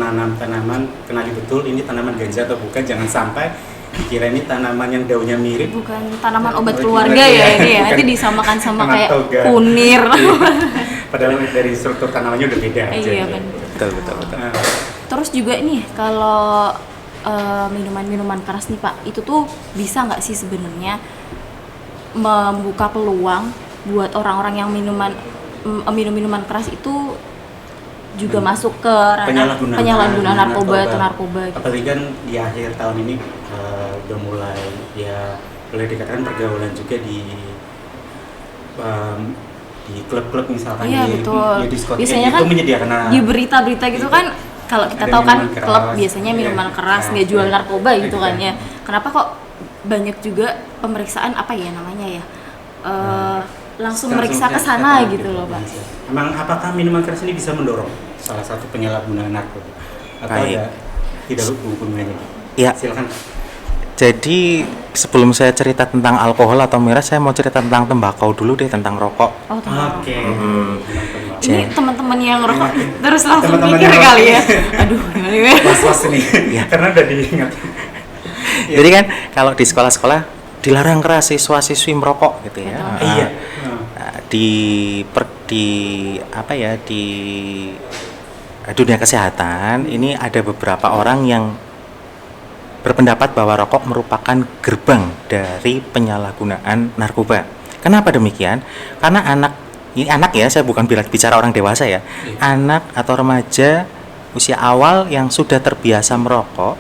menanam tanaman, kenali betul ini tanaman ganja atau bukan. Jangan sampai dikira ini tanaman yang daunnya mirip. Bukan tanaman obat keluarga ya ini ya. Nanti disamakan sama kayak toga, kunir. Padahal dari struktur tanamannya udah beda aja. Iya ya. betul. Terus juga nih kalau minuman-minuman keras nih Pak, itu tuh bisa nggak sih sebenarnya membuka peluang buat orang-orang yang minum minuman keras itu juga masuk ke penyalahgunaan narkoba gitu. Apalagi kan di akhir tahun ini udah mulai dikatakan pergaulan juga di klub-klub misalkan. Iya betul. Di diskotik biasanya kan itu menyediakan di berita-berita gitu kan, kalau kita tahu kan klub biasanya minuman keras, nggak jual narkoba gitu kan ya. Kenapa kok banyak juga pemeriksaan apa ya namanya ya? Langsung meriksa ke sana gitu loh Pak. Emang apakah minuman keras ini bisa mendorong salah satu penyalahgunaan narkoba atau tidak hubungannya? Iya. Silakan. Jadi sebelum saya cerita tentang alkohol atau miras, saya mau cerita tentang tembakau dulu deh, tentang rokok. Oh, tentang Oke. Ini teman-teman yang rokok terus langsung Teman-teman mikir yang kali ya. rokok. Aduh, gimana ya? Was-was nih. Karena udah diingat. Jadi kan kalau di sekolah-sekolah dilarang keras siswa-siswi merokok gitu ya. Iya. Di dunia kesehatan ini ada beberapa orang yang berpendapat bahwa rokok merupakan gerbang dari penyalahgunaan narkoba. Kenapa demikian? Karena ini anak ya, saya bukan bicara orang dewasa ya. Anak atau remaja usia awal yang sudah terbiasa merokok,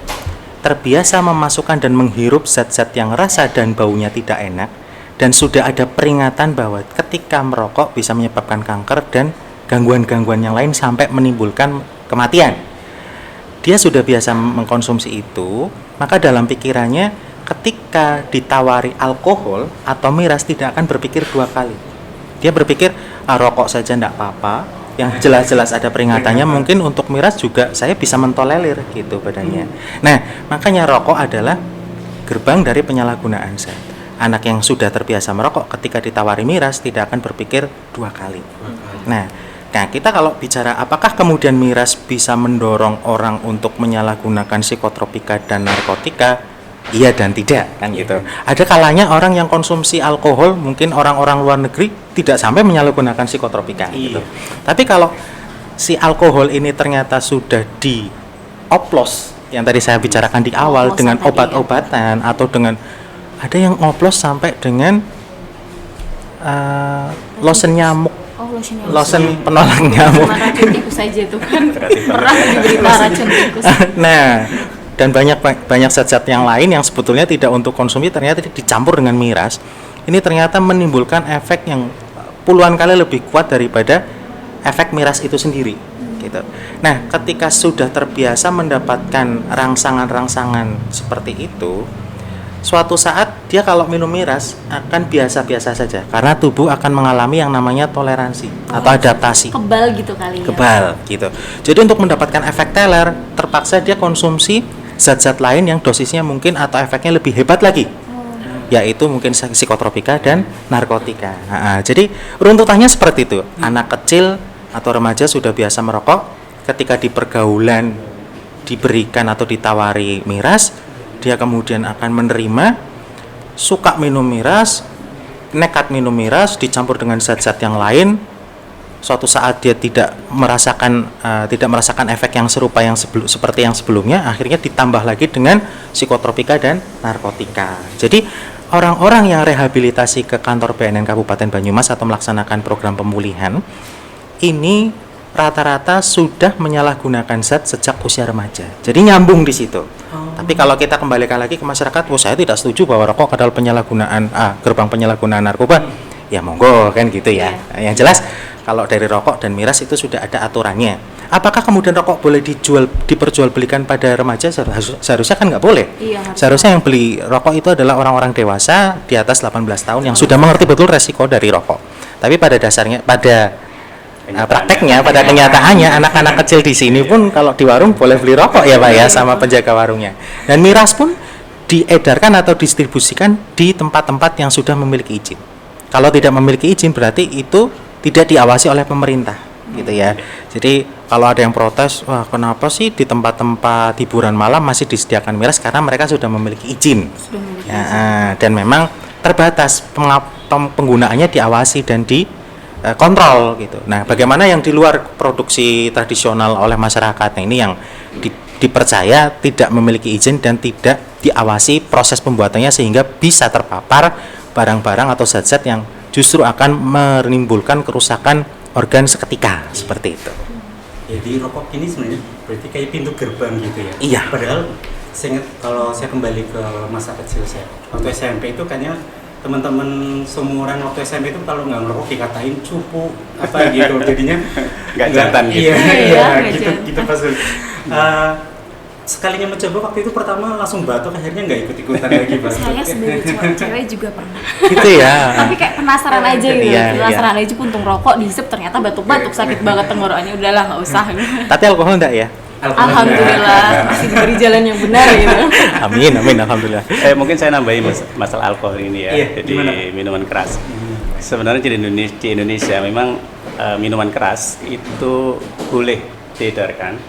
terbiasa memasukkan dan menghirup zat-zat yang rasa dan baunya tidak enak, dan sudah ada peringatan bahwa ketika merokok bisa menyebabkan kanker dan gangguan-gangguan yang lain sampai menimbulkan kematian. Dia sudah biasa mengkonsumsi itu, maka dalam pikirannya ketika ditawari alkohol atau miras tidak akan berpikir dua kali. Dia berpikir, rokok saja enggak apa-apa, yang jelas-jelas ada peringatannya, mungkin untuk miras juga saya bisa mentolerir gitu badannya. Nah, makanya rokok adalah gerbang dari penyalahgunaan zat. Anak yang sudah terbiasa merokok ketika ditawari miras tidak akan berpikir dua kali. Nah, kita kalau bicara apakah kemudian miras bisa mendorong orang untuk menyalahgunakan psikotropika dan narkotika, iya dan tidak kan gitu. Ada kalanya orang yang konsumsi alkohol, mungkin orang-orang luar negeri tidak sampai menyalahgunakan psikotropika gitu. Tapi kalau si alkohol ini ternyata sudah dioplos, yang tadi saya bicarakan di awal, dengan obat-obatan atau dengan ada yang oplos sampai dengan lotion nyamuk. Lotion penolak nyamuk. Racun tikus saja tuh kan. Pernah di berita racun tikus. Nah, dan banyak zat-zat yang lain yang sebetulnya tidak untuk konsumsi ternyata dicampur dengan miras. Ini ternyata menimbulkan efek yang puluhan kali lebih kuat daripada efek miras itu sendiri. Gitu. Nah, ketika sudah terbiasa mendapatkan rangsangan-rangsangan seperti itu, suatu saat dia kalau minum miras akan biasa-biasa saja karena tubuh akan mengalami yang namanya toleransi atau adaptasi. Kebal gitu kali ya. Kebal gitu. Jadi untuk mendapatkan efek teler, terpaksa dia konsumsi zat-zat lain yang dosisnya mungkin atau efeknya lebih hebat lagi. Yaitu mungkin psikotropika dan narkotika. Jadi runtutannya seperti itu. Anak kecil atau remaja sudah biasa merokok, ketika di pergaulan diberikan atau ditawari miras, dia kemudian akan menerima, suka minum miras, nekat minum miras dicampur dengan zat-zat yang lain. Suatu saat dia tidak merasakan efek yang serupa seperti yang sebelumnya, akhirnya ditambah lagi dengan psikotropika dan narkotika. Jadi orang-orang yang rehabilitasi ke kantor BNN Kabupaten Banyumas atau melaksanakan program pemulihan ini rata-rata sudah menyalahgunakan zat sejak usia remaja. Jadi nyambung di situ. Tapi kalau kita kembalikan lagi ke masyarakat, saya tidak setuju bahwa rokok adalah gerbang penyalahgunaan narkoba. Ya monggo kan gitu ya. Yang jelas kalau dari rokok dan miras itu sudah ada aturannya. Apakah kemudian rokok boleh diperjualbelikan pada remaja? Seharusnya kan nggak boleh. Seharusnya yang beli rokok itu adalah orang-orang dewasa di atas 18 tahun yang sudah mengerti betul resiko dari rokok. Tapi pada dasarnya, prakteknya, pada kenyataannya anak-anak kecil di sini pun kalau di warung boleh beli rokok ya Pak ya, sama penjaga warungnya. Dan miras pun diedarkan atau distribusikan di tempat-tempat yang sudah memiliki izin. Kalau tidak memiliki izin berarti itu tidak diawasi oleh pemerintah gitu ya. Jadi kalau ada yang protes, wah kenapa sih di tempat-tempat hiburan malam masih disediakan miras, karena mereka sudah memiliki izin. Sudah memiliki Ya, izin. dan memang terbatas penggunaannya diawasi dan kontrol gitu. Nah, bagaimana yang di luar produksi tradisional oleh masyarakat, nah, ini yang dipercaya tidak memiliki izin dan tidak diawasi proses pembuatannya, sehingga bisa terpapar barang-barang atau zat-zat yang justru akan menimbulkan kerusakan organ seketika seperti itu. Jadi rokok ini sebenarnya berarti kayak pintu gerbang gitu ya. Iya. Padahal saya ingat kalau saya kembali ke masa kecil saya, waktu SMP itu kayaknya teman-teman seumuran waktu SMP itu kalau nggak ngerokok dikatain cupu apa gitu, jadinya Nggak jantan gitu. Iya, Iya, iya, nggak gitu, jantan. gitu pas sekalinya mencoba waktu itu pertama langsung batuk, akhirnya nggak ikut-ikutan lagi batuk. Saya sebagai cewek juga pernah. Gitu ya. Tapi kayak penasaran aja gitu. Iya, Penasaran aja puntung rokok dihisap ternyata batuk-batuk sakit banget tenggorokannya. Udahlah nggak usah. Tapi alkohol enggak ya? Alhamdulillah masih diberi jalan yang benar gitu. Amin, amin, alhamdulillah. Mungkin saya nambahin masalah alkohol ini ya. Iya, Jadi gimana? minuman keras. Sebenarnya di Indonesia memang minuman keras itu boleh diedarkan,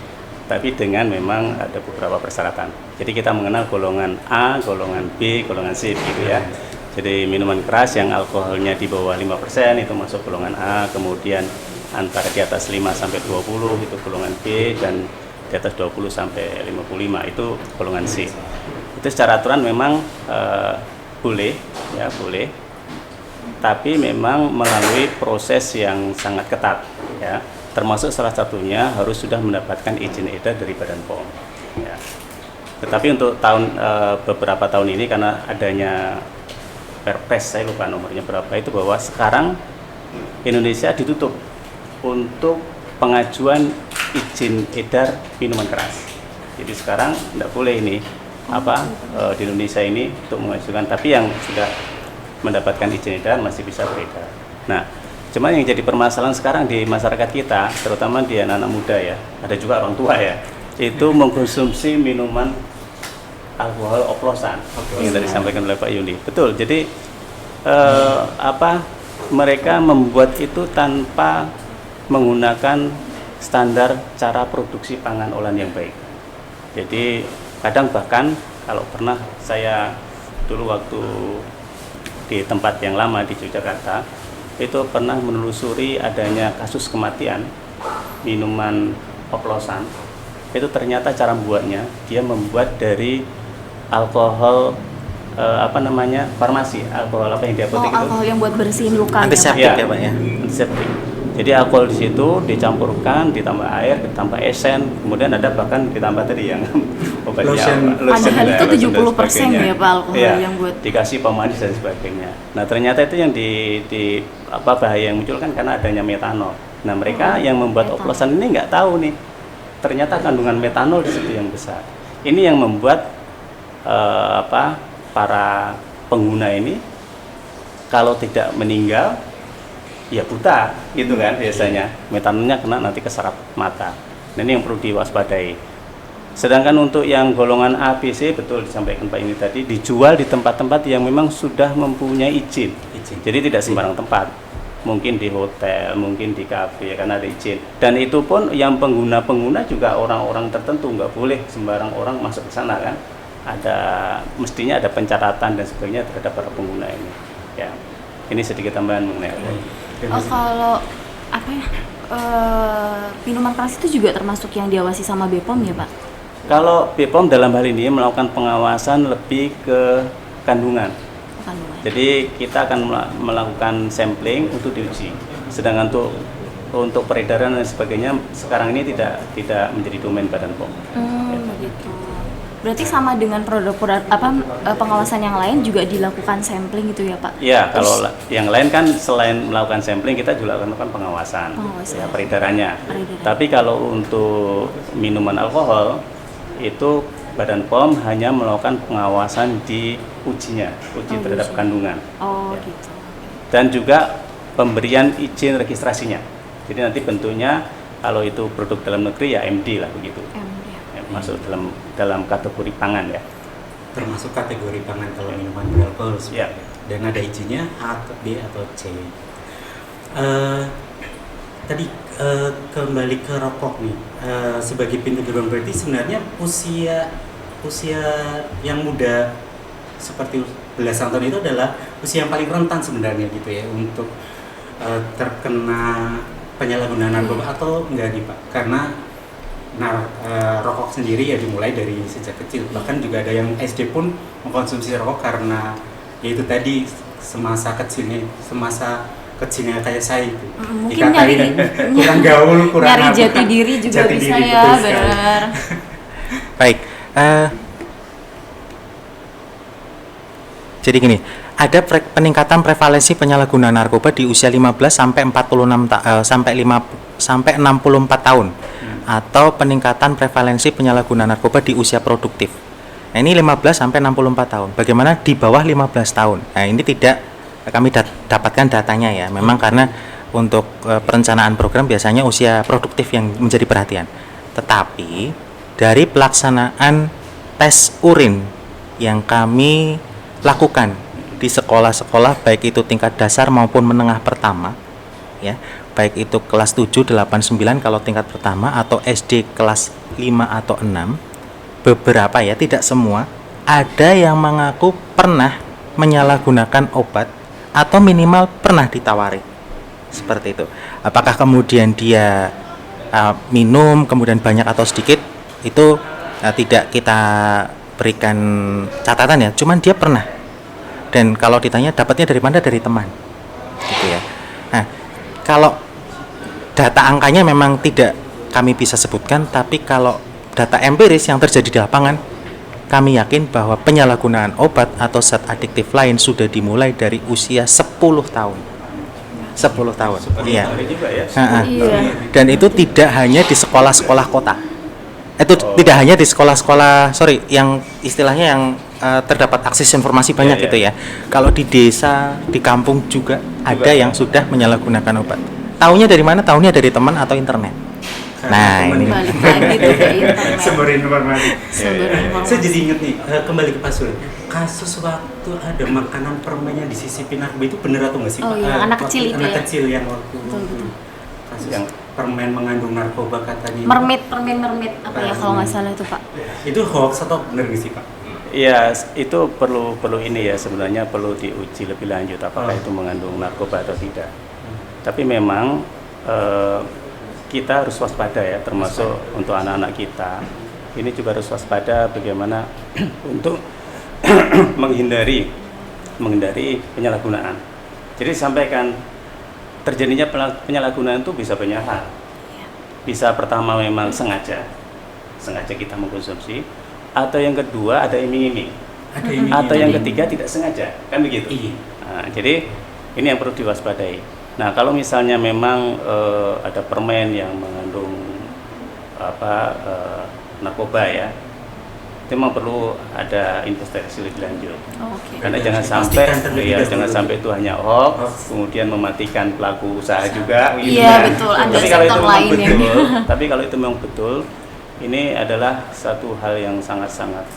tapi dengan memang ada beberapa persyaratan. Jadi kita mengenal golongan A, golongan B, golongan C gitu ya. Jadi minuman keras yang alkoholnya di bawah 5% itu masuk golongan A, kemudian antara di atas 5 sampai 20 itu golongan B, dan di atas 20 sampai 55 itu golongan C. Itu secara aturan memang boleh ya, boleh. Tapi memang melalui proses yang sangat ketat ya. Termasuk salah satunya harus sudah mendapatkan izin edar dari Badan POM ya. Tetapi untuk beberapa tahun ini karena adanya Perpres, saya lupa nomornya berapa itu, bahwa sekarang Indonesia ditutup untuk pengajuan izin edar minuman keras. Jadi sekarang tidak boleh ini di Indonesia ini untuk mengajukan, tapi yang sudah mendapatkan izin edar masih bisa beredar. Nah, cuman yang jadi permasalahan sekarang di masyarakat kita, terutama di anak-anak muda ya, ada juga orang tua ya, itu mengkonsumsi minuman alkohol oplosan yang tadi disampaikan oleh Pak Yuni. Betul. Jadi mereka membuat itu tanpa menggunakan standar cara produksi pangan olahan yang baik. Jadi kadang bahkan kalau pernah saya dulu waktu di tempat yang lama di Yogyakarta itu pernah menelusuri adanya kasus kematian minuman oplosan. Itu ternyata cara membuatnya, dia membuat dari alkohol farmasi, alkohol apa yang di apotek itu? Alkohol yang buat bersihin luka. Antiseptik ya, Pak ya. Antiseptik. Jadi alkohol di situ dicampurkan, ditambah air, ditambah esen, kemudian ada bahkan ditambah tadi yang obatnya Padahal dan itu 70% sebagainya. ya Pak alkohol Iya, yang buat. dikasih pemanis dan sebagainya. Nah ternyata itu yang bahaya yang muncul kan karena adanya metanol. Nah mereka yang membuat oplosan ini nggak tahu nih, ternyata kandungan metanol di situ yang besar. Ini yang membuat para pengguna ini kalau tidak meninggal ya buta gitu kan biasanya, metanolnya kena nanti keserap mata. Nah, ini yang perlu diwaspadai. Sedangkan untuk yang golongan A, B, C betul disampaikan Pak ini tadi, dijual di tempat-tempat yang memang sudah mempunyai izin. Jadi tidak sembarang tempat, mungkin di hotel, mungkin di kafe karena ada izin. Dan itu pun yang pengguna juga orang-orang tertentu, nggak boleh sembarang orang masuk ke sana kan. Mestinya ada pencatatan dan sebagainya terhadap para pengguna ini. Ya, ini sedikit tambahan mengenai alkohol. Kalau minuman keras itu juga termasuk yang diawasi sama BPOM ya Pak? Kalau BPOM dalam hal ini melakukan pengawasan lebih ke kandungan. Jadi kita akan melakukan sampling untuk diuji. Sedangkan untuk peredaran dan sebagainya sekarang ini tidak menjadi domain Badan POM. Begitu. Berarti sama dengan produk-produk pengawasan yang lain juga dilakukan sampling gitu ya Pak? Iya, kalau yang lain kan selain melakukan sampling kita juga akan melakukan pengawasan. Ya, peredarannya. Tapi kalau untuk minuman alkohol itu Badan POM hanya melakukan pengawasan di uji terhadap kandungan. Gitu. Dan juga pemberian izin registrasinya. Jadi nanti bentuknya kalau itu produk dalam negeri ya MD lah begitu. Masuk dalam kategori pangan ya. Termasuk kategori pangan kalau minuman beralkohol dan ada izinnya A, B atau C. tadi kembali ke rokok nih, sebagai pintu gerbang, berarti sebenarnya usia yang muda seperti belasan tahun itu adalah usia yang paling rentan sebenarnya gitu ya untuk terkena penyalahgunaan narkoba, atau enggak nih Pak? Karena rokok sendiri ya dimulai dari sejak kecil, bahkan juga ada yang SD pun mengkonsumsi rokok karena yaitu tadi semasa kecilnya kayak saya itu mungkin nyari kurang gaul, kurang nyari jati diri juga jati bisa diri, ya, betul sekali. benar. Baik. Jadi gini, ada peningkatan prevalensi penyalahgunaan narkoba di usia 15 sampai 64 tahun atau peningkatan prevalensi penyalahgunaan narkoba di usia produktif. Nah, ini 15 sampai 64 tahun. Bagaimana di bawah 15 tahun? Nah, ini tidak kami dapatkan datanya ya. Memang karena untuk perencanaan program biasanya usia produktif yang menjadi perhatian. Tetapi dari pelaksanaan tes urin yang kami lakukan di sekolah-sekolah baik itu tingkat dasar maupun menengah pertama ya, baik itu kelas 7, 8, 9 kalau tingkat pertama atau SD kelas 5 atau 6, beberapa ya, tidak semua, ada yang mengaku pernah menyalahgunakan obat atau minimal pernah ditawari seperti itu. Apakah kemudian dia minum kemudian banyak atau sedikit itu tidak kita berikan catatan ya, cuman dia pernah. Dan kalau ditanya dapatnya dari mana, dari teman gitu ya. Nah, kalau data angkanya memang tidak kami bisa sebutkan, tapi kalau data empiris yang terjadi di lapangan, kami yakin bahwa penyalahgunaan obat atau zat adiktif lain sudah dimulai dari usia 10 tahun. 10 tahun. Iya. Juga ya. Iya. Dan itu tidak hanya di sekolah-sekolah kota. Itu tidak hanya di sekolah-sekolah, yang istilahnya yang terdapat akses informasi banyak gitu ya. Kalau di desa, di kampung juga ada yang sudah menyalahgunakan obat. Taunya dari mana? Taunya dari teman atau internet. Nah, ini Balik lagi tuh ke internet. sumber informasi. Sumber informasi. Saya jadi inget nih, kembali ke Pak Sul. Kasus waktu ada makanan permen yang disisipin narkoba itu benar atau nggak sih Oh Pak? iya, anak kecil itu anak ya? kecil yang waktu Betul. kasus Yang permen mengandung narkoba katanya. Mermaid apa ya kalau nggak salah itu Pak? Itu hoax atau benar nggak sih Pak? Iya, itu perlu ini ya, sebenarnya perlu diuji lebih lanjut apakah itu mengandung narkoba atau tidak. Tapi memang kita harus waspada ya, termasuk untuk anak-anak kita. Ini juga harus waspada bagaimana untuk menghindari penyalahgunaan. Jadi sampaikan terjadinya penyalahgunaan itu bisa banyak hal. Bisa pertama memang sengaja kita mengkonsumsi, atau yang kedua ada iming-iming, atau yang ketiga tidak sengaja, kan begitu. Iya. Nah, jadi ini yang perlu diwaspadai. Nah, kalau misalnya memang ada permen yang mengandung narkoba ya, itu memang perlu ada investigasi lebih lanjut. Oke. Karena jangan Pastikan sampai terlebih dahulu. jangan sampai itu hanya hoax, kemudian mematikan pelaku usaha juga. gitu Iya, kan. betul. Ada Tapi kalau itu sektor memang lain yang- betul, tapi kalau itu memang betul, ini adalah satu hal yang sangat-sangat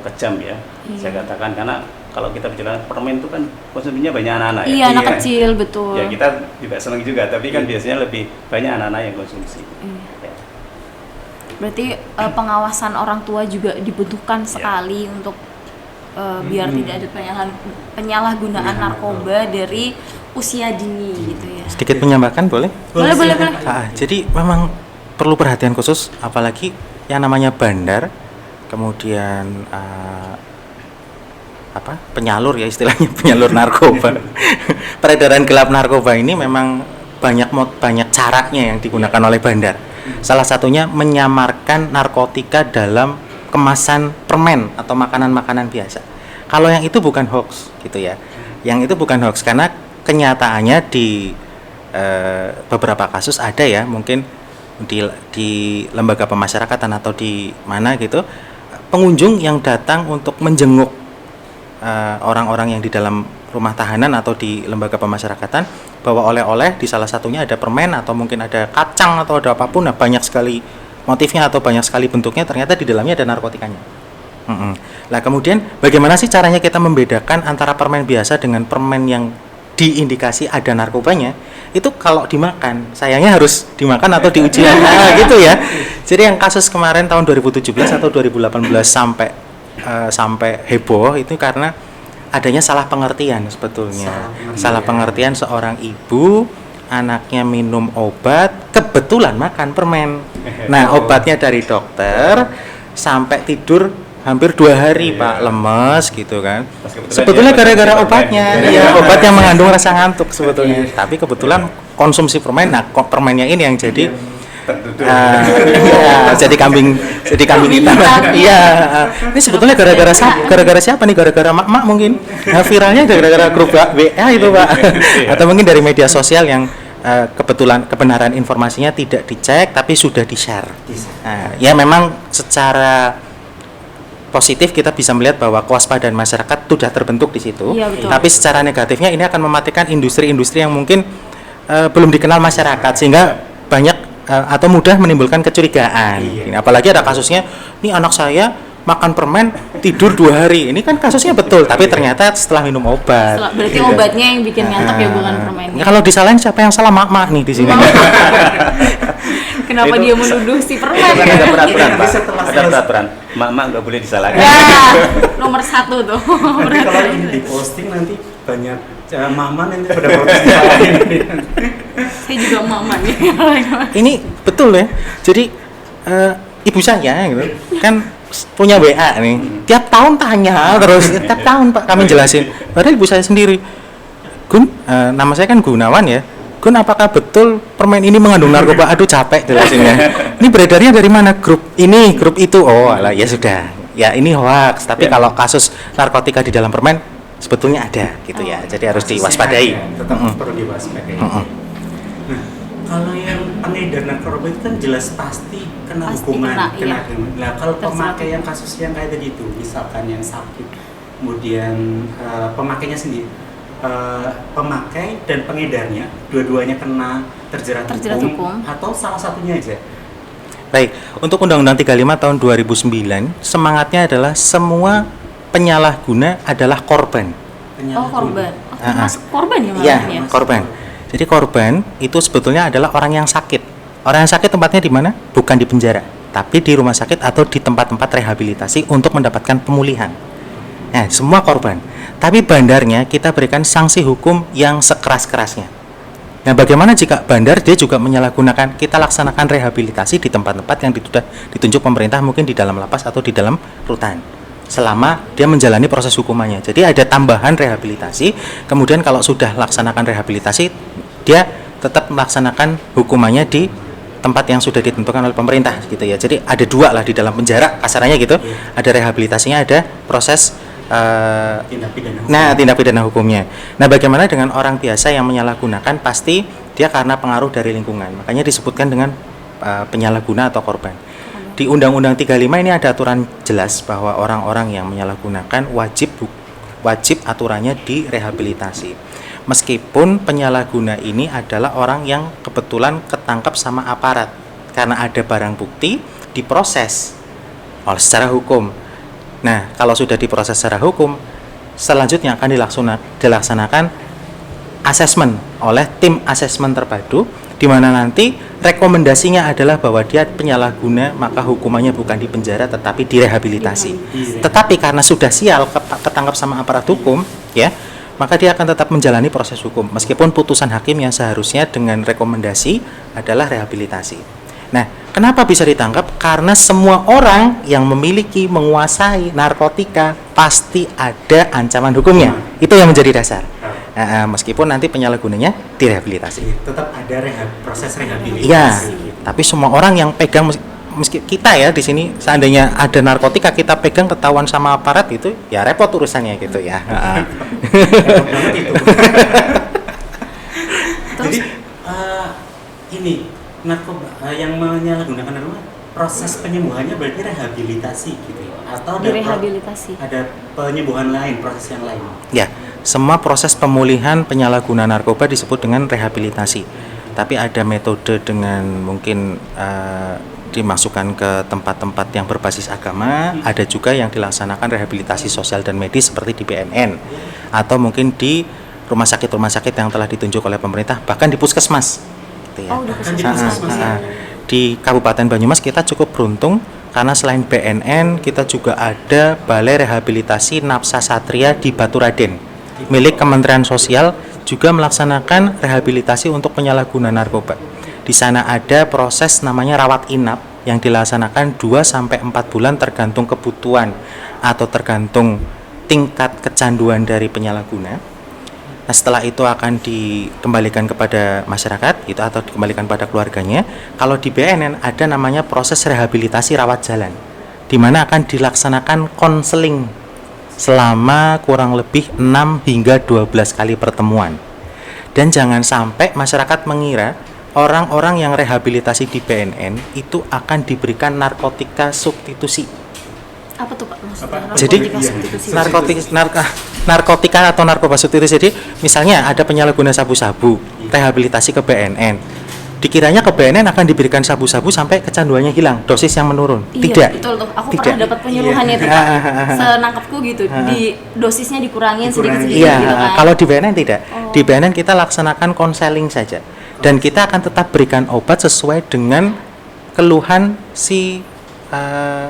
kejam ya. Saya katakan, karena kalau kita bicara permen itu kan konsumsinya banyak anak-anak ya. Iya, anak kecil, betul. Ya kita juga senang juga, tapi kan biasanya lebih banyak anak-anak yang konsumsi. Iya. Ya. Berarti pengawasan orang tua juga dibutuhkan sekali untuk biar tidak ada penyalahgunaan narkoba dari usia dini gitu ya. sedikit menambahkan boleh? Boleh. Jadi memang perlu perhatian khusus, apalagi yang namanya bandar, kemudian penyalur ya istilahnya, penyalur narkoba. Peredaran gelap narkoba ini memang banyak caranya yang digunakan oleh bandar. Salah satunya menyamarkan narkotika dalam kemasan permen atau makanan-makanan biasa. Kalau yang itu bukan hoax gitu ya. Yang itu bukan hoax karena kenyataannya di beberapa kasus ada ya, mungkin di lembaga pemasyarakatan atau di mana gitu, pengunjung yang datang untuk menjenguk orang-orang yang di dalam rumah tahanan atau di lembaga pemasyarakatan, bawa oleh-oleh, di salah satunya ada permen atau mungkin ada kacang atau ada apapun, nah banyak sekali motifnya atau banyak sekali bentuknya, ternyata di dalamnya ada narkotikanya. Nah kemudian bagaimana sih caranya kita membedakan antara permen biasa dengan permen yang diindikasi ada narkobanya, itu kalau dimakan, sayangnya harus dimakan atau diuji gitu ya. Jadi yang kasus kemarin tahun 2017 atau 2018 sampai heboh itu karena adanya salah pengertian sebetulnya. Salah pengertian seorang ibu, anaknya minum obat, kebetulan makan permen. Nah, obatnya dari dokter, sampai tidur hampir 2 hari Pak, lemes gitu kan. Sebetulnya gara-gara obatnya, ya obat yang mengandung rasa ngantuk sebetulnya. Tapi kebetulan konsumsi permen, nah permennya ini yang jadi jadi kambing hitam. Iya. Ini sebetulnya gara-gara siapa nih? Gara-gara mak mungkin. Nah, viralnya gara-gara grup WA itu Pak. Atau mungkin dari media sosial yang kebetulan kebenaran informasinya tidak dicek tapi sudah di-share. Ya memang secara positif kita bisa melihat bahwa kewaspadaan masyarakat sudah terbentuk di situ. Iya, betul. Tapi secara negatifnya ini akan mematikan industri-industri yang mungkin belum dikenal masyarakat sehingga banyak atau mudah menimbulkan kecurigaan. Ini, apalagi ada kasusnya, nih anak saya makan permen tidur 2 hari. Ini kan kasusnya betul, tapi ternyata setelah minum obat. Berarti obatnya yang bikin ngantuk ya, bukan permennya. Kalau disalahin siapa yang salah? Mak nih di sini. Kenapa dia menuduh si permen? Ada peraturan, Pak. Ada peraturan. Mak nggak boleh disalahkan. Ya, nomor 1 tuh. Nanti kalau ini diposting nanti banyak mama nanti pada protes disalahin. Saya juga mama nih. Ini betul ya. Jadi ibu saya gitu kan punya WA nih, tiap tahun tanya terus, tiap tahun Pak kami jelasin. Padahal ibu saya sendiri, Gun, nama saya kan Gunawan ya. Gun, apakah betul permen ini mengandung narkoba? Aduh capek jelasinnya. Ini beredarnya dari mana? Grup ini, grup itu. Oh, alah, ya sudah. Ya ini hoax. Tapi kalau kasus narkotika di dalam permen sebetulnya ada gitu ya. Jadi harus diwaspadai. Tetap perlu diwaspadai. Nah, kalau yang pengedar narkoba itu kan jelas pasti kena hukuman, kena. Nah, kalau pemakai yang kasus yang kayak tadi itu, misalkan yang sakit, kemudian pemakainya sendiri, pemakai dan pengedarnya, dua-duanya kena terjerat hukum atau salah satunya aja? Baik, untuk Undang-Undang 35 tahun 2009, semangatnya adalah semua penyalahguna adalah korban. Korban. Termasuk korban ya Iya, maksudnya? korban. Jadi korban itu sebetulnya adalah orang yang sakit. Orang yang sakit tempatnya di mana? Bukan di penjara, tapi di rumah sakit atau di tempat-tempat rehabilitasi untuk mendapatkan pemulihan. Nah, semua korban. Tapi bandarnya kita berikan sanksi hukum yang sekeras-kerasnya. Nah, bagaimana jika bandar dia juga menyalahgunakan? Kita laksanakan rehabilitasi di tempat-tempat yang sudah ditunjuk pemerintah, mungkin di dalam lapas atau di dalam rutan, selama dia menjalani proses hukumannya. Jadi ada tambahan rehabilitasi. Kemudian kalau sudah laksanakan rehabilitasi, dia tetap melaksanakan hukumannya di tempat yang sudah ditentukan oleh pemerintah gitu ya. Jadi ada 2 lah di dalam penjara kasarannya gitu. Ada rehabilitasinya, ada proses tindak pidana hukumnya. Nah, bagaimana dengan orang biasa yang menyalahgunakan? Pasti dia karena pengaruh dari lingkungan. Makanya disebutkan dengan penyalahguna atau korban. Di Undang-Undang 35 ini ada aturan jelas bahwa orang-orang yang menyalahgunakan wajib aturannya direhabilitasi. Meskipun penyalahguna ini adalah orang yang kebetulan ketangkap sama aparat karena ada barang bukti, diproses secara hukum. Nah, kalau sudah diproses secara hukum, selanjutnya akan dilaksanakan asesmen oleh tim asesmen terpadu, di mana nanti rekomendasinya adalah bahwa dia penyalahguna, maka hukumannya bukan di penjara tetapi direhabilitasi. Tetapi karena sudah sial ketangkap sama aparat hukum, ya, maka dia akan tetap menjalani proses hukum meskipun putusan hakim yang seharusnya dengan rekomendasi adalah rehabilitasi. Nah, kenapa bisa ditangkap? Karena semua orang yang memiliki, menguasai narkotika pasti ada ancaman hukumnya. Itu yang menjadi dasar. Meskipun nanti penyalahgunanya direhabilitasi. Tetap ada proses rehabilitasi. Iya, tapi semua orang yang pegang, meski kita ya di sini seandainya ada narkotika kita pegang ketahuan sama aparat itu, ya repot urusannya gitu ya. Jadi ini narkoba yang menyalahgunakan narkoba, proses penyembuhannya berarti rehabilitasi gitu ya? Atau ada penyembuhan lain, proses yang lain? Ya, semua proses pemulihan penyalahguna narkoba disebut dengan rehabilitasi. Tapi ada metode dengan mungkin dimasukkan ke tempat-tempat yang berbasis agama, ada juga yang dilaksanakan rehabilitasi sosial dan medis seperti di BNN, atau mungkin di rumah sakit yang telah ditunjuk oleh pemerintah, bahkan di puskesmas gitu ya. Oh, udah Bahkan di puskesmas. puskesmas. Di Kabupaten Banyumas kita cukup beruntung karena selain BNN kita juga ada Balai Rehabilitasi Napsa Satria di Baturaden milik Kementerian Sosial, juga melaksanakan rehabilitasi untuk penyalahguna narkoba. Di sana ada proses namanya rawat inap yang dilaksanakan 2-4 bulan tergantung kebutuhan atau tergantung tingkat kecanduan dari penyalahguna. Nah, setelah itu akan dikembalikan kepada masyarakat itu atau dikembalikan pada keluarganya. Kalau di BNN ada namanya proses rehabilitasi rawat jalan, di mana akan dilaksanakan konseling selama kurang lebih 6 hingga 12 kali pertemuan. Dan jangan sampai masyarakat mengira orang-orang yang rehabilitasi di BNN itu akan diberikan narkotika substitusi. Apa tuh Pak maksudnya? Jadi Narkotika substitusi. narkotika atau narkoba substitusi. Jadi misalnya ada penyalahguna sabu-sabu, rehabilitasi ke BNN. Dikiranya ke BNN akan diberikan sabu-sabu sampai kecanduannya hilang, dosis yang menurun. Iya, Tidak. betul tuh. Aku Tidak. pernah dapat penyuluhannya tuh Pak. Senangkapku gitu. Di dosisnya dikurangin sedikit-sedikit Iya, gitu kan. kalau di BNN tidak. Oh. Di BNN kita laksanakan konseling saja. Dan kita akan tetap berikan obat sesuai dengan keluhan si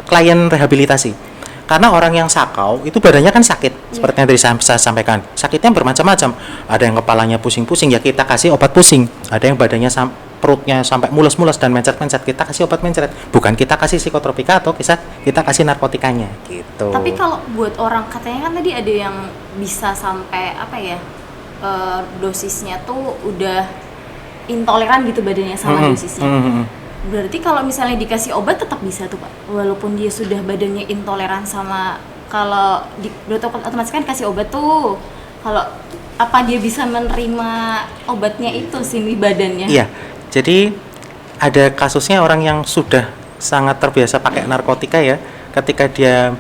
klien rehabilitasi. Karena orang yang sakau itu badannya kan sakit, seperti yang tadi saya sampaikan. Sakitnya bermacam-macam. Ada yang kepalanya pusing-pusing, ya kita kasih obat pusing. Ada yang badannya perutnya sampai mules-mules dan mencret-mencret, kita kasih obat mencret. Bukan kita kasih psikotropika atau kita kasih narkotikanya gitu. Tapi kalau buat orang katanya kan tadi ada yang bisa sampai apa ya, dosisnya tuh udah intoleran gitu badannya sama dosisnya. Berarti kalau misalnya dikasih obat tetap bisa tuh Pak, walaupun dia sudah badannya intoleran sama, kalau berarti otomatis kan kasih obat tuh, kalau apa dia bisa menerima obatnya itu sih di badannya? Iya, jadi ada kasusnya orang yang sudah sangat terbiasa pakai narkotika ya, ketika dia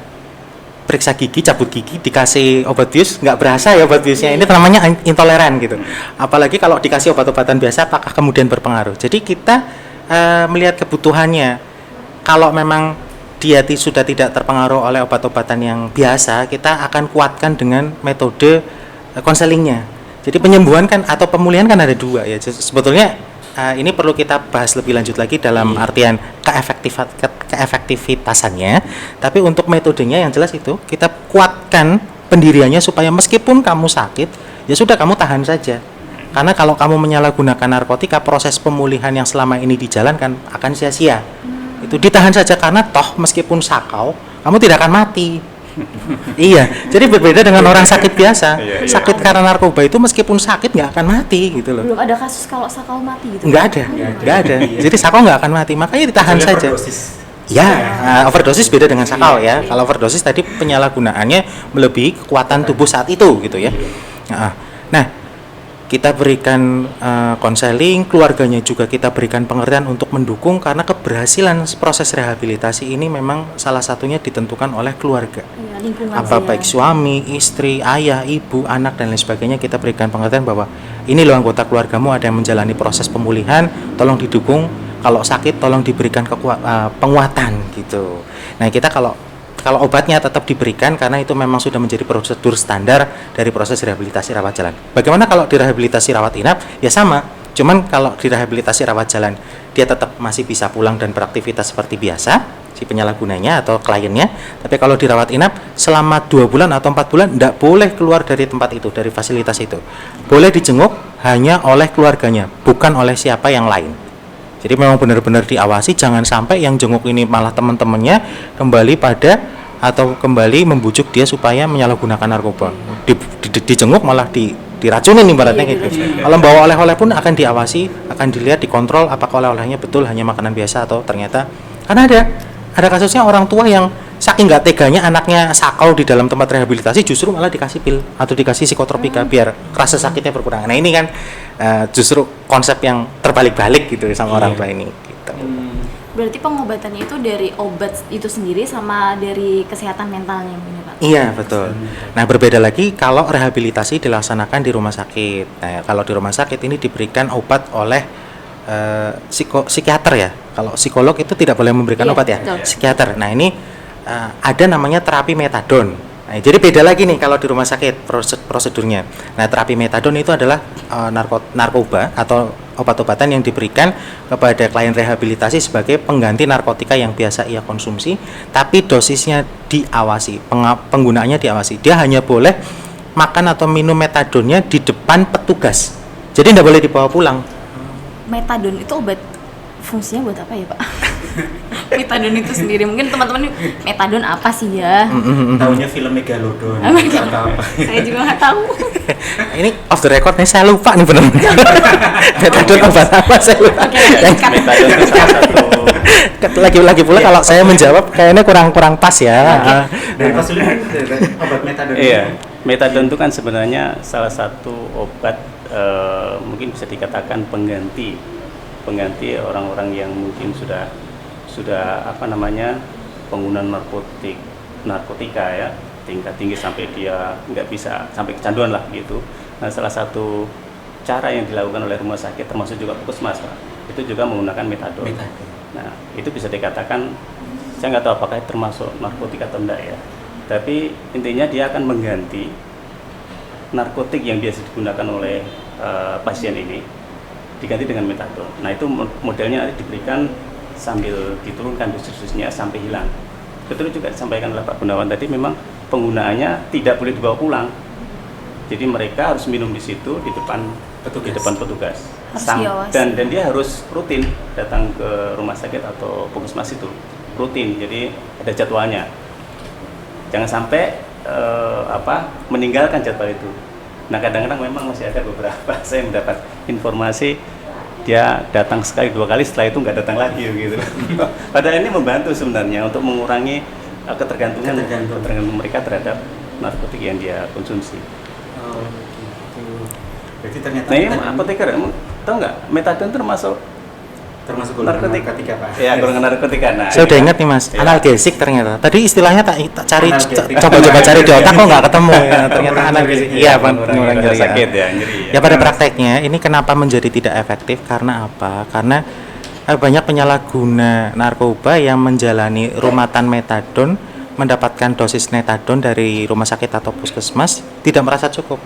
periksa gigi, cabut gigi, dikasih obat bius, nggak berasa ya obat biusnya, ini namanya intoleran gitu. Apalagi kalau dikasih obat-obatan biasa, apakah kemudian berpengaruh? Jadi kita melihat kebutuhannya. Kalau memang dia sudah tidak terpengaruh oleh obat-obatan yang biasa, kita akan kuatkan dengan metode konselingnya. Jadi penyembuhan kan atau pemulihan kan ada dua ya. Sebetulnya ini perlu kita bahas lebih lanjut lagi dalam artian keefektivitasannya. Tapi untuk metodenya yang jelas itu kita kuatkan pendiriannya supaya meskipun kamu sakit, ya sudah kamu tahan saja. Karena kalau kamu menyalahgunakan narkotika, proses pemulihan yang selama ini dijalankan akan sia-sia. Itu ditahan saja karena toh meskipun sakau, kamu tidak akan mati. Iya, jadi berbeda dengan orang sakit biasa. Sakit karena narkoba itu meskipun sakit nggak akan mati gitu loh. Belum ada kasus kalau sakau mati gitu? Nggak ada. Jadi sakau nggak akan mati, makanya ditahan saja. Ya, overdosis beda dengan sakau ya. Kalau overdosis tadi penyalahgunaannya melebihi kekuatan tubuh saat itu gitu ya. Nah, kita berikan konseling, keluarganya juga kita berikan pengertian untuk mendukung, karena keberhasilan proses rehabilitasi ini memang salah satunya ditentukan oleh keluarga. Ya, lingkungan Apa sih ya. baik suami, istri, ayah, ibu, anak dan lain sebagainya, kita berikan pengertian bahwa ini loh anggota keluargamu ada yang menjalani proses pemulihan, tolong didukung, kalau sakit tolong diberikan penguatan gitu. Nah, kita kalau obatnya tetap diberikan karena itu memang sudah menjadi prosedur standar dari proses rehabilitasi rawat jalan. Bagaimana kalau di rehabilitasi rawat inap? Ya sama, cuman kalau di rehabilitasi rawat jalan dia tetap masih bisa pulang dan beraktivitas seperti biasa si penyalahgunanya atau kliennya. Tapi kalau di rawat inap selama 2 bulan atau 4 bulan tidak boleh keluar dari tempat itu, dari fasilitas itu. Boleh dijenguk hanya oleh keluarganya, bukan oleh siapa yang lain. Jadi memang benar-benar diawasi, jangan sampai yang jenguk ini malah teman-temannya kembali membujuk dia supaya menyalahgunakan narkoba. Dijenguk malah diracunin ibaratnya gitu. Kalau bawa oleh-oleh pun akan diawasi, akan dilihat, dikontrol apakah oleh-olehnya betul hanya makanan biasa atau ternyata, karena ada kasusnya orang tua yang saking nggak teganya anaknya sakau di dalam tempat rehabilitasi justru malah dikasih pil atau dikasih psikotropika biar rasa sakitnya berkurang. Nah ini kan justru konsep yang terbalik-balik gitu sama orang tua ini gitu. Berarti pengobatannya itu dari obat itu sendiri sama dari kesehatan mentalnya ini Pak? Iya betul. Nah berbeda lagi kalau rehabilitasi dilaksanakan di rumah sakit. Nah kalau di rumah sakit ini diberikan obat oleh psikiater ya. Kalau psikolog itu tidak boleh memberikan obat ya. Betul. Psikiater. Nah ini ada namanya terapi metadon. Nah, jadi beda lagi nih kalau di rumah sakit prosedurnya. Nah, terapi metadon itu adalah narkoba atau obat-obatan yang diberikan kepada klien rehabilitasi sebagai pengganti narkotika yang biasa ia konsumsi, tapi dosisnya diawasi, penggunaannya diawasi. Dia hanya boleh makan atau minum metadonnya di depan petugas. Jadi tidak boleh dibawa pulang. Metadon itu obat, fungsinya buat apa ya Pak? Metadon itu sendiri, mungkin teman-teman metadon apa sih ya? Tahunya film Megalodon atau apa. Saya juga nggak tahu. Ini off the record nih, saya lupa nih benar. Metadon obat apa saya lupa. Metadon itu salah satu. Lagi pula kalau saya menjawab kayaknya kurang pas ya. Dari Pak Suli obat metadon. Iya, metadon itu kan sebenarnya salah satu obat mungkin bisa dikatakan pengganti orang-orang yang mungkin sudah penggunaan narkotika ya, tingkat tinggi sampai dia nggak bisa, sampai kecanduan lah gitu. Nah, salah satu cara yang dilakukan oleh rumah sakit termasuk juga puskesmas Pak, itu juga menggunakan metadon. Nah, itu bisa dikatakan, saya nggak tahu apakah termasuk narkotika atau enggak ya, tapi intinya dia akan mengganti narkotik yang biasa digunakan oleh pasien ini, diganti dengan metadon. Nah, itu modelnya diberikan sambil diturunkan dosis-dosisnya sampai hilang. Betul juga disampaikan oleh Pak Gunawan tadi, memang penggunaannya tidak boleh dibawa pulang. Jadi mereka harus minum di situ di depan petugas. Dan dia harus rutin datang ke rumah sakit atau puskesmas itu. Rutin. Jadi ada jadwalnya. Jangan sampai meninggalkan jadwal itu. Nah, kadang-kadang memang masih ada beberapa saya mendapat informasi dia datang sekali 2 kali, setelah itu nggak datang lagi gitu. Padahal ini membantu sebenarnya untuk mengurangi ketergantungan mereka terhadap narkotik yang dia konsumsi. Oh, gitu. Berarti ternyata. Nah, ini apoteker, tahu nggak? Metadon termasuk golongan narkotika Pak. Ya, golongan narkotika. Nah, saya udah ingat nih Mas, ya. Analgesik ternyata. Tadi istilahnya tak cari, Analgesik. coba cari di otak kok nggak ketemu ya. Ternyata analgesik. Iya, mengurangi rasa sakit ya, nyeri. Ya pada prakteknya ini kenapa menjadi tidak efektif? Karena apa? Karena banyak penyalahguna narkoba yang menjalani rumatan metadon, mendapatkan dosis metadon dari rumah sakit atau puskesmas, tidak merasa cukup.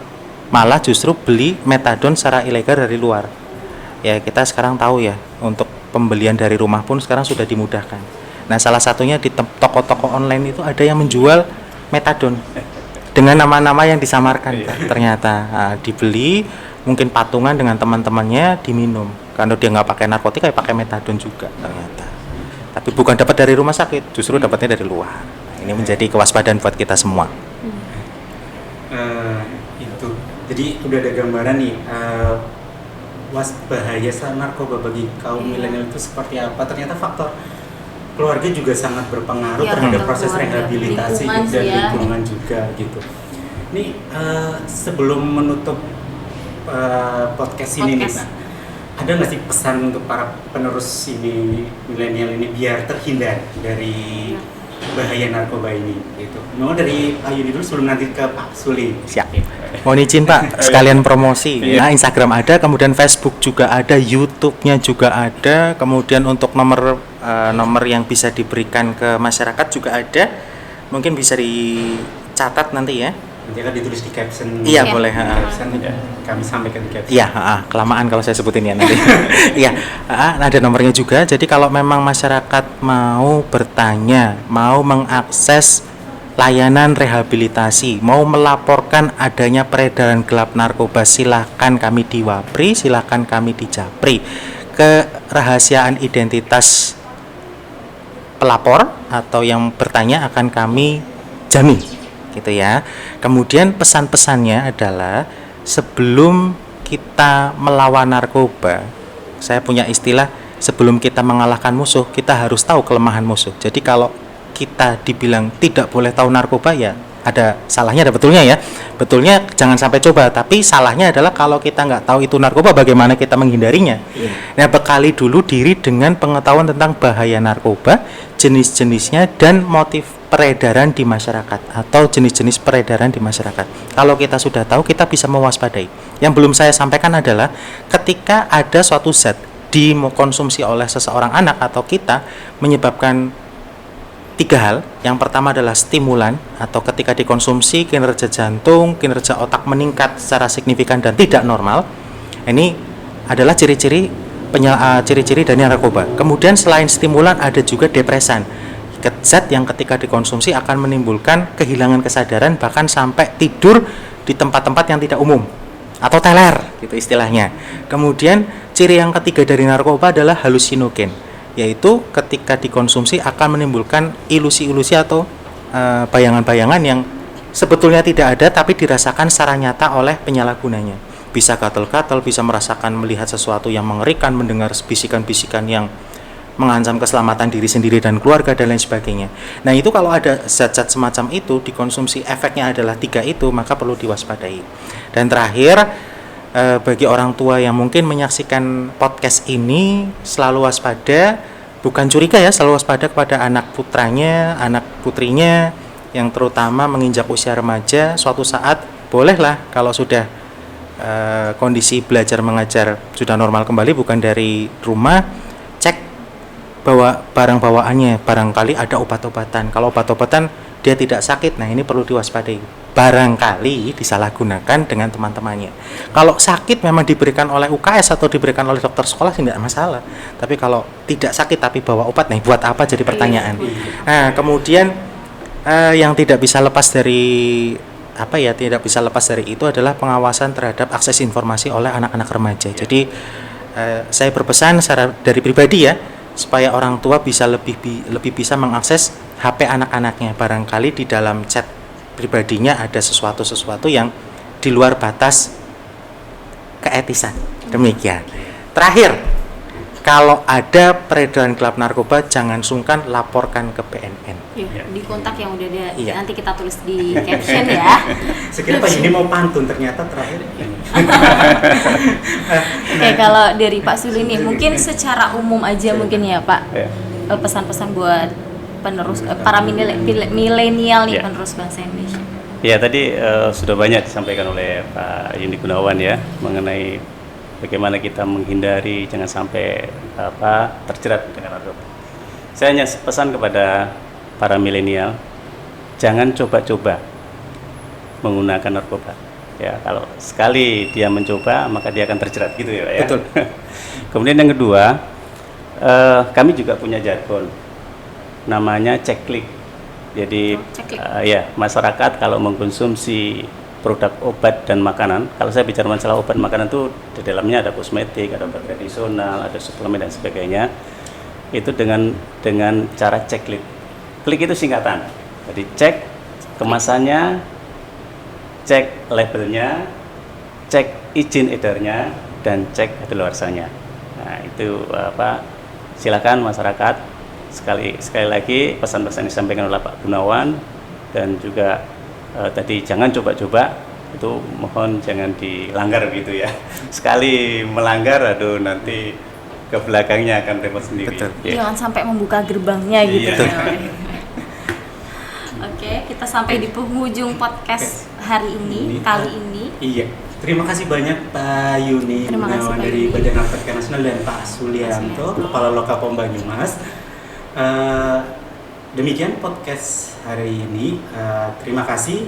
Malah justru beli metadon secara ilegal dari luar. Ya, kita sekarang tahu ya, untuk pembelian dari rumah pun sekarang sudah dimudahkan. Nah, salah satunya di toko-toko online itu ada yang menjual metadon dengan nama-nama yang disamarkan. Ternyata dibeli, mungkin patungan dengan teman-temannya, diminum. Kalau dia nggak pakai narkotika, ya pakai metadon juga ternyata. Tapi bukan dapat dari rumah sakit, justru dapatnya dari luar. Ini menjadi kewaspadaan buat kita semua. Itu. Jadi udah ada gambaran nih. Bahaya narkoba bagi kaum milenial itu seperti apa. Ternyata faktor keluarga juga sangat berpengaruh terhadap proses rehabilitasi dan lingkungan juga gitu. Ini sebelum menutup podcast ini nih Pak, ada nggak sih pesan untuk para penerus ini milenial ini biar terhindar dari bahaya narkoba ini gitu. Mau dari Pak Yudi dulu sebelum nanti ke Pak Suli. Siap. Mohon izin Pak, sekalian promosi. Nah, Instagram ada, kemudian Facebook juga ada, YouTube-nya juga ada, kemudian untuk nomor yang bisa diberikan ke masyarakat juga ada. Mungkin bisa dicatat nanti ya. Nanti akan ditulis di caption. Iya, boleh. Caption kami sampaikan di caption. Iya, kelamaan kalau saya sebutin ya nanti. Iya, ada nomornya juga. Jadi kalau memang masyarakat mau bertanya, mau mengakses layanan rehabilitasi, mau melaporkan adanya peredaran gelap narkoba, silakan kami di Wapri, silakan kami di Japri. Kerahasiaan identitas pelapor atau yang bertanya akan kami jamin, gitu ya. Kemudian pesan-pesannya adalah sebelum kita melawan narkoba, saya punya istilah, sebelum kita mengalahkan musuh, kita harus tahu kelemahan musuh. Jadi kalau kita dibilang tidak boleh tahu narkoba, ya ada salahnya, ada betulnya ya. Betulnya jangan sampai coba, tapi salahnya adalah kalau kita nggak tahu itu narkoba, bagaimana kita menghindarinya. Nah, bekali dulu diri dengan pengetahuan tentang bahaya narkoba, jenis-jenisnya, dan motif peredaran di masyarakat atau jenis-jenis peredaran di masyarakat. Kalau kita sudah tahu, kita bisa mewaspadai. Yang belum saya sampaikan adalah ketika ada suatu zat dikonsumsi oleh seseorang anak atau kita menyebabkan 3 hal. Yang pertama adalah stimulan, atau ketika dikonsumsi kinerja jantung, kinerja otak meningkat secara signifikan dan tidak normal. Ini adalah ciri-ciri dari narkoba. Kemudian selain stimulan ada juga depresan, zat yang ketika dikonsumsi akan menimbulkan kehilangan kesadaran, bahkan sampai tidur di tempat-tempat yang tidak umum atau teler gitu istilahnya. Kemudian ciri yang ketiga dari narkoba adalah halusinogen, yaitu ketika dikonsumsi akan menimbulkan ilusi-ilusi atau bayangan-bayangan yang sebetulnya tidak ada tapi dirasakan secara nyata oleh penyalahgunanya. Bisa gatal-gatal, bisa merasakan melihat sesuatu yang mengerikan, mendengar bisikan-bisikan yang mengancam keselamatan diri sendiri dan keluarga dan lain sebagainya. Nah, itu kalau ada zat-zat semacam itu dikonsumsi, efeknya adalah 3 itu, maka perlu diwaspadai. Dan terakhir, bagi orang tua yang mungkin menyaksikan podcast ini, selalu waspada, bukan curiga ya, selalu waspada kepada anak putranya, anak putrinya yang terutama menginjak usia remaja. Suatu saat bolehlah kalau sudah kondisi belajar mengajar sudah normal kembali, bukan dari rumah, cek bawa barang bawaannya, barangkali ada obat-obatan. Kalau obat-obatan dia tidak sakit, nah ini perlu diwaspadai, barangkali disalahgunakan dengan teman-temannya. Kalau sakit memang diberikan oleh UKS atau diberikan oleh dokter sekolah sih tidak masalah, tapi kalau tidak sakit tapi bawa obat, nah buat apa, jadi pertanyaan. Nah, kemudian yang tidak bisa lepas dari itu adalah pengawasan terhadap akses informasi oleh anak-anak remaja. Jadi saya berpesan secara dari pribadi ya, supaya orang tua bisa lebih bisa mengakses HP anak-anaknya. Barangkali di dalam chat pribadinya ada sesuatu yang di luar batas keetisan. Demikian. Terakhir, kalau ada peredaran gelap narkoba, jangan sungkan laporkan ke BNN. Ya, di kontak yang udah ada, Iya. nanti kita tulis di caption ya. Sekira Pak Yuni mau pantun, ternyata terakhir. Oke, kalau dari Pak Suli nih, mungkin secara umum aja mungkin ya Pak, Ya. pesan-pesan buat penerus para milenial nih, Ya. penerus bangsa Indonesia. Ya, tadi sudah banyak disampaikan oleh Pak Yuni Gunawan ya mengenai bagaimana kita menghindari jangan sampai terjerat dengan narkoba. Saya hanya pesan kepada para milenial, jangan coba-coba menggunakan narkoba. Ya, kalau sekali dia mencoba maka dia akan terjerat gitu ya, Pak ya. Betul. Kemudian yang kedua, kami juga punya jargon namanya ceklik. Jadi Ceklik. ya, masyarakat kalau mengkonsumsi produk obat dan makanan, kalau saya bicara masalah obat makanan itu di dalamnya ada kosmetik, ada obat tradisional, ada suplemen dan sebagainya. Itu dengan cara ceklik. Klik itu singkatan. Jadi cek kemasannya, cek labelnya, cek izin edarnya, dan cek kadaluarsanya. Nah, itu silakan masyarakat, sekali lagi pesan-pesan yang disampaikan oleh Pak Gunawan, dan juga tadi jangan coba-coba, itu mohon jangan dilanggar gitu ya. Sekali melanggar, aduh nanti ke belakangnya akan repot sendiri. Betul. Ya. Jangan sampai membuka gerbangnya gitu. Iya. Oke, kita sampai di penghujung podcast hari ini, kali ini. Iya. Terima kasih banyak Pak Yuni Terima kasih, Gunawan Pak dari Yuni. Badan Narkotika Nasional dan Pak Sulianto, Kepala Lokapom Banyumas. Demikian podcast hari ini. Terima kasih.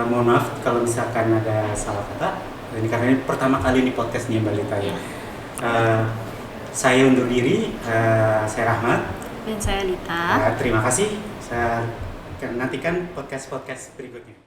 Mohon maaf kalau misalkan ada salah kata. Ini karena ini pertama kali ini podcast nih Mbak Lita ya. Saya undur diri. Saya Rahmat. Dan saya Lita. Terima kasih. Saya akan nantikan podcast berikutnya.